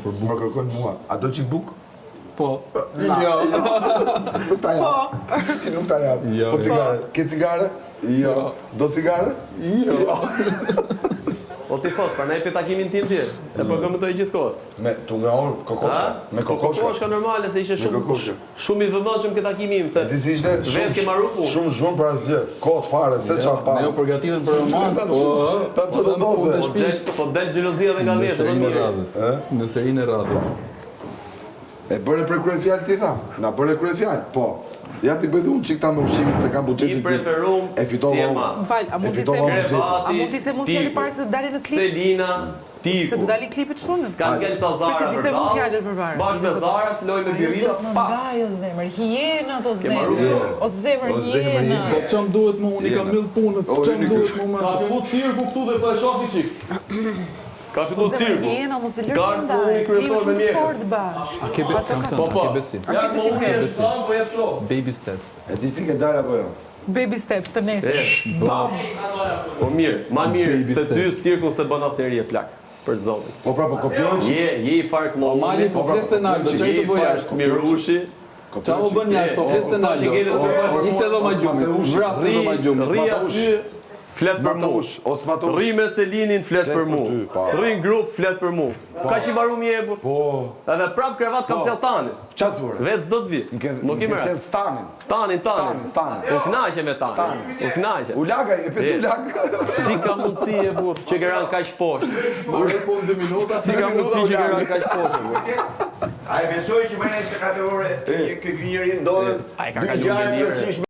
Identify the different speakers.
Speaker 1: për bukë.
Speaker 2: Më kërkon mua. A do çik bukë?
Speaker 1: Po.
Speaker 2: Jo. Nuk ta jap. Nuk ta jap. Po cigare. Ke cigare? Jo. Do cigare? Jo.
Speaker 3: O ti fos, pra ne pe takimin tim ti. E përgëmëtoj gjithkohës.
Speaker 2: Me tu nga orë kokoshka. Me kokoshka.
Speaker 3: Kokoshka normale se ishe shumë i vëmendshëm ke takimi im se.
Speaker 2: Ti si ishte shumë zhurmë për asgjë. Kohët fare, se çfarë pa.
Speaker 1: Ne u përgatitëm për roman.
Speaker 2: Ta të ndodhe.
Speaker 3: Po del xhelozia dhe nga vetë.
Speaker 1: Në serinë e radhës.
Speaker 2: E bëre për krye fjalë ti tha. Na bëre krye fjalë. Po. Ja ti bëj unë çik ta me ushqimin se ka buxhetin
Speaker 3: tim. Preferum
Speaker 2: e fitova.
Speaker 4: M'fal, a mund të them unë fjallë parë se të dalin në klip?
Speaker 3: Selina, Tiku.
Speaker 4: Se të dalin klipit shtunën?
Speaker 3: Kanë ngel ca Zara përballë. Bashkë me Zara filloi me birita.
Speaker 4: Pa. Ndaj o zemër, hiena o zemër. O zemër hiena.
Speaker 1: Po çam duhet më unë kam mbyll punën. Çam duhet më.
Speaker 3: Ka fillu cirku këtu dhe po e shofi çik. Ka fillu cirku.
Speaker 4: Hiena mos e lër ndaj.
Speaker 3: Kryesor me mjekë.
Speaker 1: A ke besim?
Speaker 3: Ja mo unë e shkon po jep shoh.
Speaker 1: Baby steps.
Speaker 2: E di si ke dalë apo jo?
Speaker 4: Baby steps të nesër.
Speaker 3: Po mirë, ma mirë se ty cirkull se bën asnjëri e plak. Për zotin.
Speaker 2: Po pra po kopjon.
Speaker 3: Je i fart lloj.
Speaker 1: Mali po fleste na, do çaj të bëj jashtë.
Speaker 3: Mirushi.
Speaker 1: Çao bën jashtë, po fleste na. Ishte doma gjumë. Vrap doma gjumë.
Speaker 3: Rria ty. Flet për mu. Rri me Selinin, flet për mu. Rri në grup, flet për mu. Ka që i varu mjebu.
Speaker 2: Po.
Speaker 3: Edhe prap krevat kam sjell Tanin.
Speaker 2: Qa të thurë?
Speaker 3: Vetë s'do t'vi.
Speaker 2: Më ke sjell Stanin.
Speaker 3: Tanin. U knaqe me Tanin. U knaqe.
Speaker 2: U lagaj, e petë u lagaj.
Speaker 3: Si ka mundësi e burr që ke ranë kaq poshtë.
Speaker 1: Ure po në 2 minuta.
Speaker 3: Si ka mundësi që ke ranë kaq poshtë.
Speaker 5: A e besoj që më nëse 4 ore kë njëri ndodhen dy gjëra të rëndësishme